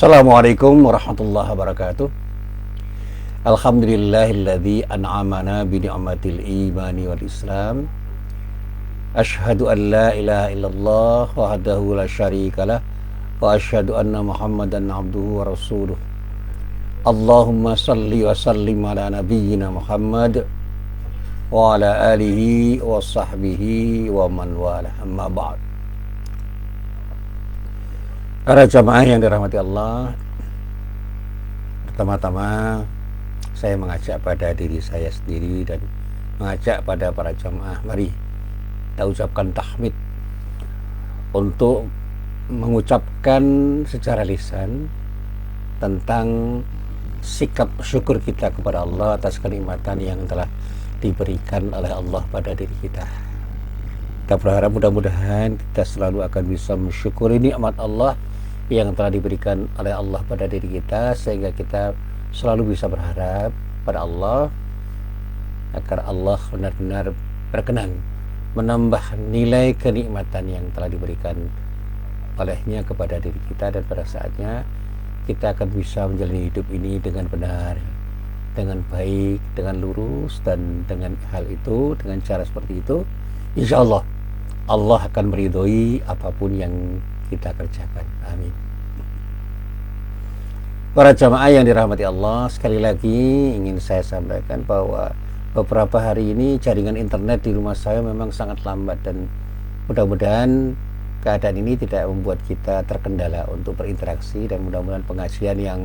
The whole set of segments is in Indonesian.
Assalamualaikum warahmatullahi wabarakatuh. Alhamdulillahilladzi an'amana bi ni'matil imani wal islam. Asyhadu an la ilaha illallah wahdahu la syarikalah wa asyhadu anna Muhammadan abduhu wa rasuluh. Allahumma salli wa sallim ala nabiyyina Muhammad wa ala alihi wa sahbihi wa man wala, amma ba'd. Para jamaah yang dirahmati Allah, pertama-tama saya mengajak pada diri saya sendiri dan mengajak pada para jamaah, mari kita ucapkan tahmid untuk mengucapkan secara lisan tentang sikap syukur kita kepada Allah atas kenikmatan yang telah diberikan oleh Allah pada diri kita. Kita berharap mudah-mudahan kita selalu akan bisa mensyukuri nikmat Allah yang telah diberikan oleh Allah pada diri kita, sehingga kita selalu bisa berharap pada Allah agar Allah benar-benar berkenan menambah nilai kenikmatan yang telah diberikan olehnya kepada diri kita, dan pada saatnya kita akan bisa menjalani hidup ini dengan benar, dengan baik, dengan lurus, dan dengan hal itu, dengan cara seperti itu, insya Allah Allah akan meridhoi apapun yang kita kerjakan. Amin. Para jamaah yang dirahmati Allah, sekali lagi ingin saya sampaikan bahwa beberapa hari ini jaringan internet di rumah saya memang sangat lambat, dan mudah-mudahan keadaan ini tidak membuat kita terkendala untuk berinteraksi, dan mudah-mudahan pengajian yang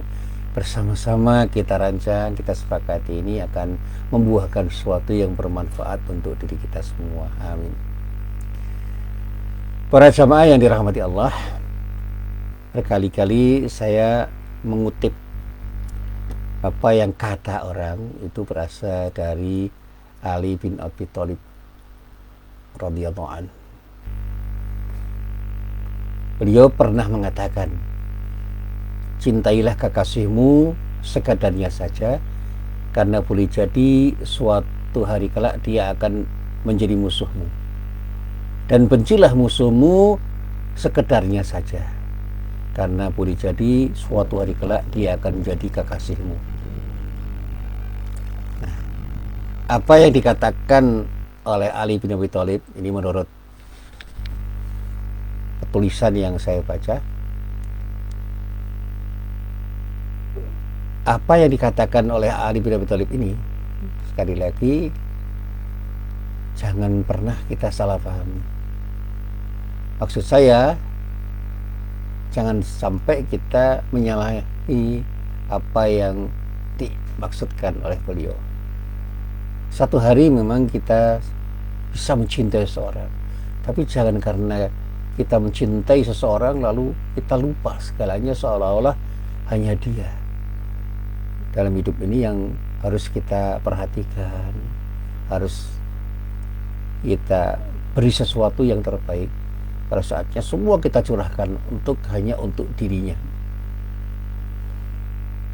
bersama-sama kita rancang, kita sepakati ini akan membuahkan sesuatu yang bermanfaat untuk diri kita semua. Amin. Para jamaah yang dirahmati Allah, berkali-kali saya mengutip apa yang kata orang itu berasal dari Ali bin Abi Thalib radhiyallahu anhu. Beliau pernah mengatakan, cintailah kekasihmu sekadarnya saja, karena boleh jadi suatu hari kelak dia akan menjadi musuhmu. Dan bencilah musuhmu sekedarnya saja, karena boleh jadi suatu hari kelak dia akan menjadi kekasihmu. Nah, apa yang dikatakan oleh Ali bin Abi Thalib ini menurut tulisan yang saya baca, apa yang dikatakan oleh Ali bin Abi Thalib ini, sekali lagi, jangan pernah kita salah pahami. Maksud saya, jangan sampai kita menyalahi apa yang dimaksudkan oleh beliau. Satu hari memang kita bisa mencintai seseorang, tapi jangan karena kita mencintai seseorang lalu kita lupa segalanya, seolah-olah hanya dia. Dalam hidup ini yang harus kita perhatikan, harus kita beri sesuatu yang terbaik. Pada saatnya semua kita curahkan hanya untuk dirinya.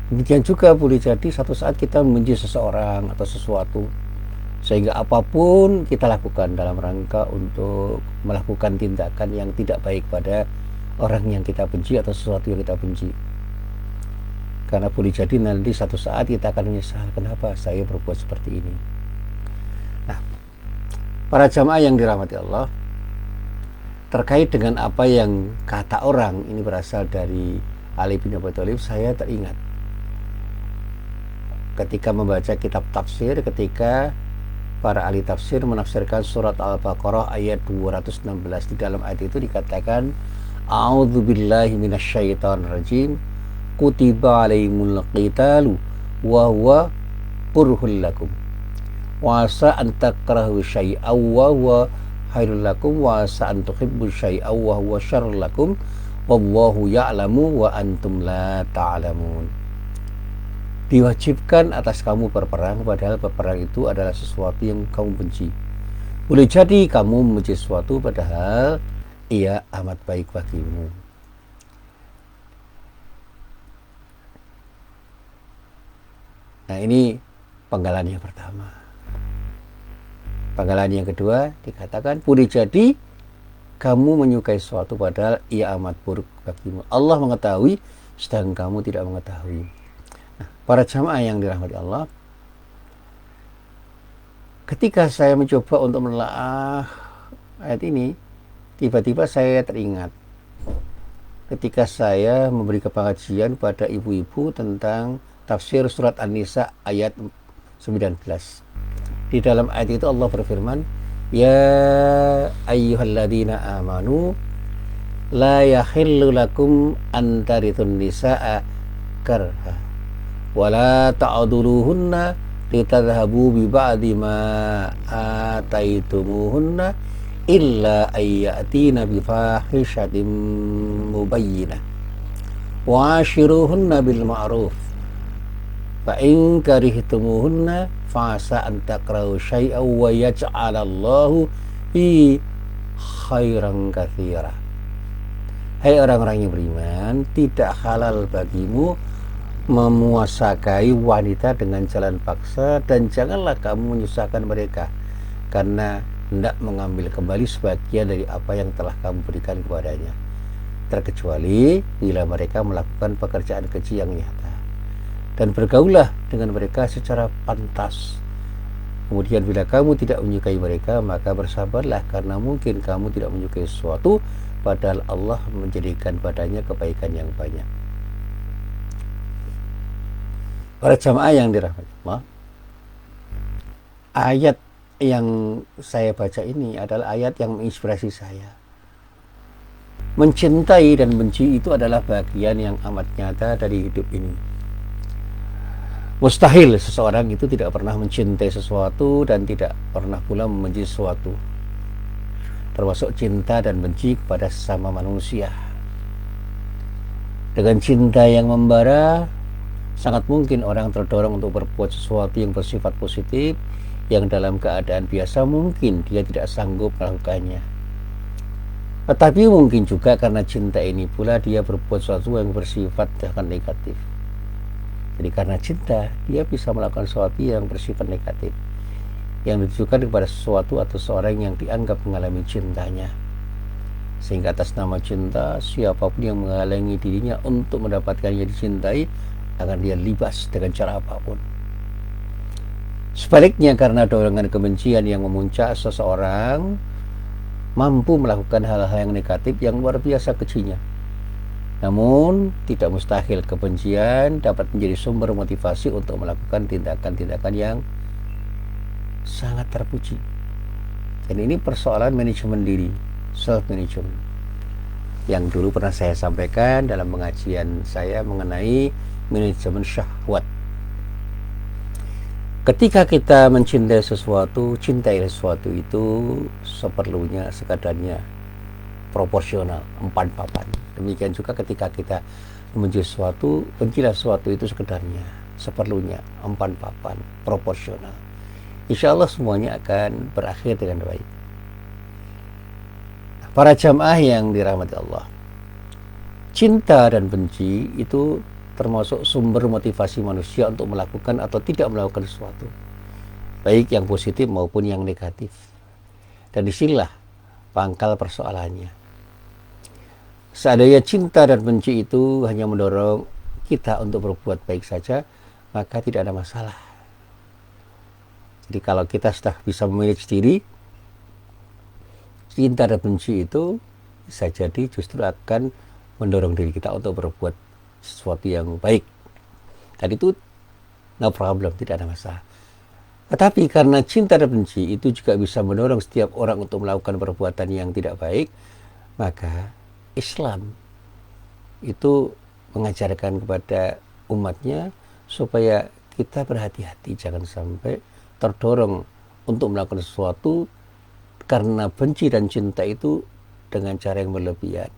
Demikian juga boleh jadi satu saat kita membenci seseorang atau sesuatu, sehingga apapun kita lakukan dalam rangka untuk melakukan tindakan yang tidak baik pada orang yang kita benci atau sesuatu yang kita benci. Karena boleh jadi nanti satu saat kita akan menyesal, kenapa saya berbuat seperti ini. Nah, para jamaah yang dirahmati Allah, terkait dengan apa yang kata orang ini berasal dari Ali bin Abi Thalib, saya teringat ketika membaca kitab tafsir, ketika para ahli tafsir menafsirkan surat Al-Baqarah ayat 216. Di dalam ayat itu dikatakan, a'udzubillahi minasyaitonirrajim, kutiba alaihimul qitalu wa huwa kurhul lakum wa asa an takrahu syai'aw wa huwa khairul lakum wa asa an tuhibbu syai'aw wa huwa syarrul lakum wallahu ya'lamu wa antum la ta'lamun. Diwajibkan atas kamu berperang, padahal berperang itu adalah sesuatu yang kamu benci. Boleh jadi kamu membenci sesuatu padahal ia amat baik bagimu. Nah, ini penggalan yang pertama. Penggalan yang kedua dikatakan, boleh jadi kamu menyukai sesuatu padahal ia amat buruk bagimu. Allah mengetahui sedang kamu tidak mengetahui. Nah, para jamaah yang dirahmati Allah, ketika saya mencoba untuk menelaah ayat ini, tiba-tiba saya teringat ketika saya memberi pengajian pada ibu-ibu tentang tafsir surat An-Nisa ayat 19. Di dalam ayat itu Allah berfirman, ya ayyuhalladzina amanu la yahillu lakum an tarithun nisaa karha wala ta'duluhunna litadhhabu bi ba'di ma ataitumuhunna illa ayyatina bi fahishatin mubayyinah wa ashiruhunna bil ma'ruf fa in karihtumuhunna fa asa an takrahu syai'an wa yaj'alallahu fi khairan katsira. Hai orang-orang yang beriman, tidak halal bagimu memuasakai wanita dengan jalan paksa, dan janganlah kamu menyusahkan mereka karena hendak mengambil kembali sebagian dari apa yang telah kamu berikan kepadanya, terkecuali bila mereka melakukan pekerjaan keji yang nyata. Dan bergaullah dengan mereka secara pantas. Kemudian bila kamu tidak menyukai mereka, maka bersabarlah, karena mungkin kamu tidak menyukai sesuatu padahal Allah menjadikan padanya kebaikan yang banyak. Para jamaah yang dirahmati Allah, ayat yang saya baca ini adalah ayat yang menginspirasi saya. Mencintai dan benci itu adalah bagian yang amat nyata dari hidup ini. Mustahil seseorang itu tidak pernah mencintai sesuatu dan tidak pernah pula membenci sesuatu, termasuk cinta dan benci kepada sesama manusia. Dengan cinta yang membara, sangat mungkin orang terdorong untuk berbuat sesuatu yang bersifat positif, yang dalam keadaan biasa mungkin dia tidak sanggup melakukannya. Tetapi mungkin juga karena cinta ini pula dia berbuat sesuatu yang bersifat negatif. Jadi karena cinta, dia bisa melakukan sesuatu yang bersifat negatif, yang ditujukan kepada sesuatu atau seorang yang dianggap mengalami cintanya. Sehingga atas nama cinta, siapapun yang menghalangi dirinya untuk mendapatkan yang dicintai, akan dia libas dengan cara apapun. Sebaliknya, karena dorongan kebencian yang memuncak, seseorang mampu melakukan hal-hal yang negatif yang luar biasa kejinya. Namun, tidak mustahil kebencian dapat menjadi sumber motivasi untuk melakukan tindakan-tindakan yang sangat terpuji. Dan ini persoalan manajemen diri, self-management, yang dulu pernah saya sampaikan dalam pengajian saya mengenai manajemen syahwat. Ketika kita mencintai sesuatu, cintai sesuatu itu seperlunya, sekadarnya, proporsional, empan papan. Demikian juga ketika kita membenci sesuatu, bencilah sesuatu itu sekedarnya, seperlunya, empan papan, proporsional. Insya Allah semuanya akan berakhir dengan baik. Para jamaah yang dirahmati Allah, cinta dan benci itu termasuk sumber motivasi manusia untuk melakukan atau tidak melakukan sesuatu, baik yang positif maupun yang negatif. Dan disinilah pangkal persoalannya. Seandainya cinta dan benci itu hanya mendorong kita untuk berbuat baik saja, maka tidak ada masalah. Jadi kalau kita sudah bisa memanage diri, cinta dan benci itu bisa jadi justru akan mendorong diri kita untuk berbuat sesuatu yang baik. Dan itu no problem, tidak ada masalah. Tetapi karena cinta dan benci itu juga bisa mendorong setiap orang untuk melakukan perbuatan yang tidak baik, maka Islam itu mengajarkan kepada umatnya supaya kita berhati-hati, jangan sampai terdorong untuk melakukan sesuatu karena benci dan cinta itu dengan cara yang berlebihan,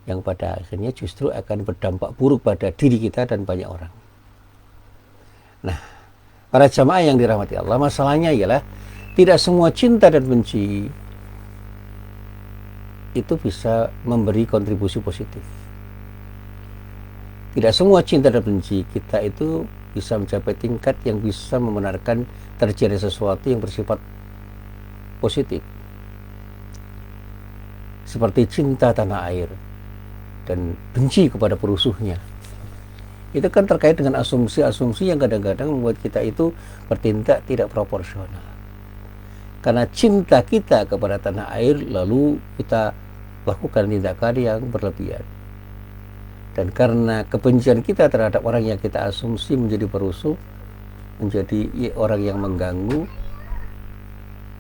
yang pada akhirnya justru akan berdampak buruk pada diri kita dan banyak orang. Nah, para jamaah yang dirahmati Allah, masalahnya ialah tidak semua cinta dan benci itu bisa memberi kontribusi positif. Tidak semua cinta dan benci kita itu bisa mencapai tingkat yang bisa membenarkan terjadi sesuatu yang bersifat positif. Seperti cinta tanah air. dan benci kepada perusuhnya. Itu kan terkait dengan asumsi-asumsi yang kadang-kadang membuat kita itu bertindak tidak proporsional. Karena cinta kita kepada tanah air, lalu kita lakukan tindakan yang berlebihan. Dan karena kebencian kita terhadap orang yang kita asumsi menjadi perusuh, menjadi orang yang mengganggu,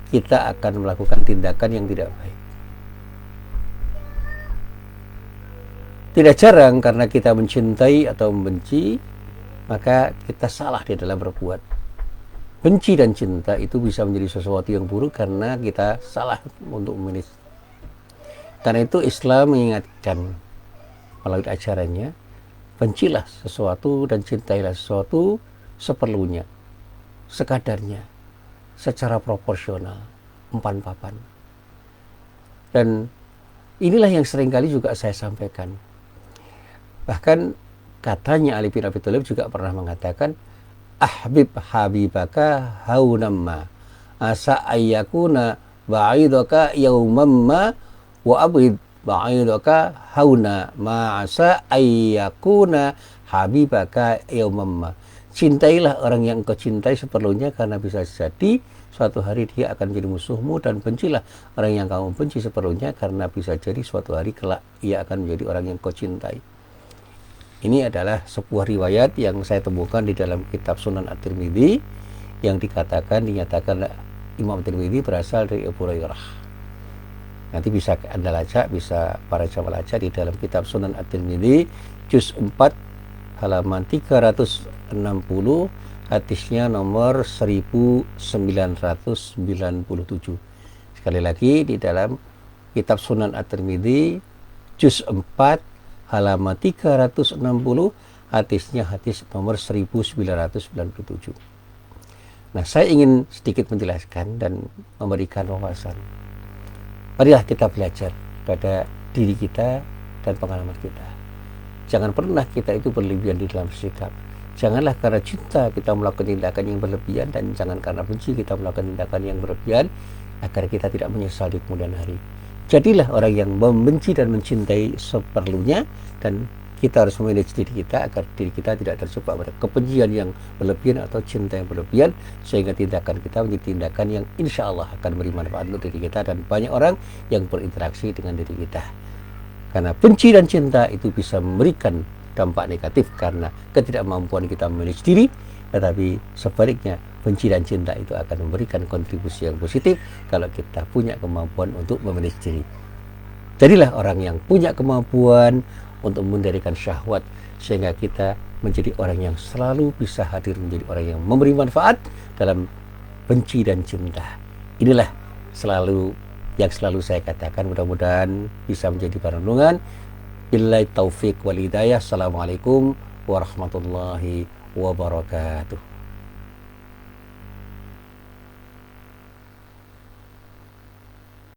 kita akan melakukan tindakan yang tidak baik. Tidak jarang karena kita mencintai atau membenci, maka kita salah di dalam berbuat. Benci dan cinta itu bisa menjadi sesuatu yang buruk karena kita salah untuk memilih. Karena itu Islam mengingatkan melalui ajarannya, bencilah sesuatu dan cintailah sesuatu seperlunya, sekadarnya, secara proporsional, empan-papan. Dan inilah yang seringkali juga saya sampaikan. Bahkan katanya Ali bin Abi Thalib juga pernah mengatakan, ahbib habibaka haunamma asa ayyakuna ba'idaka yaumamma wa abid ba'idaka hauna ma asa ayyakuna habibaka yaumamma. Cintailah orang yang engkau cintai seperlunya karena bisa jadi suatu hari dia akan menjadi musuhmu, dan bencilah orang yang kamu benci seperlunya karena bisa jadi suatu hari kelak ia akan menjadi orang yang kau cintai. Ini adalah sebuah riwayat yang saya temukan di dalam kitab Sunan At-Tirmidzi yang dinyatakan Imam At-Tirmidzi berasal dari Abu Hurairah. Nanti bisa Anda baca, bisa para jamaah baca di dalam kitab Sunan At-Tirmidzi juz 4 halaman 360, hadisnya nomor 1997. Sekali lagi di dalam kitab Sunan At-Tirmidzi juz 4 halaman 360, hadisnya hadis nomor 1997. Nah, saya ingin sedikit menjelaskan dan memberikan wawasan. Marilah kita belajar pada diri kita dan pengalaman kita. Jangan pernah kita itu berlebihan di dalam sikap. Janganlah karena cinta kita melakukan tindakan yang berlebihan, dan jangan karena benci kita melakukan tindakan yang berlebihan, agar kita tidak menyesal di kemudian hari. Jadilah orang yang membenci dan mencintai seperlunya, dan kita harus memanage diri kita agar diri kita tidak terjebak pada kebencian yang berlebihan atau cinta yang berlebihan, sehingga tindakan kita menjadi tindakan yang insya Allah akan beri manfaat untuk diri kita dan banyak orang yang berinteraksi dengan diri kita. Karena benci dan cinta itu bisa memberikan dampak negatif karena ketidakmampuan kita memanage diri, tetapi sebaliknya benci dan cinta itu akan memberikan kontribusi yang positif kalau kita punya kemampuan untuk memanage diri. Jadilah orang yang punya kemampuan untuk mengendalikan syahwat, sehingga kita menjadi orang yang selalu bisa hadir menjadi orang yang memberi manfaat dalam benci dan cinta. Inilah yang selalu saya katakan, mudah-mudahan bisa menjadi renungan. Billahi taufik wal hidayah. Assalamualaikum warahmatullahi wabarakatuh.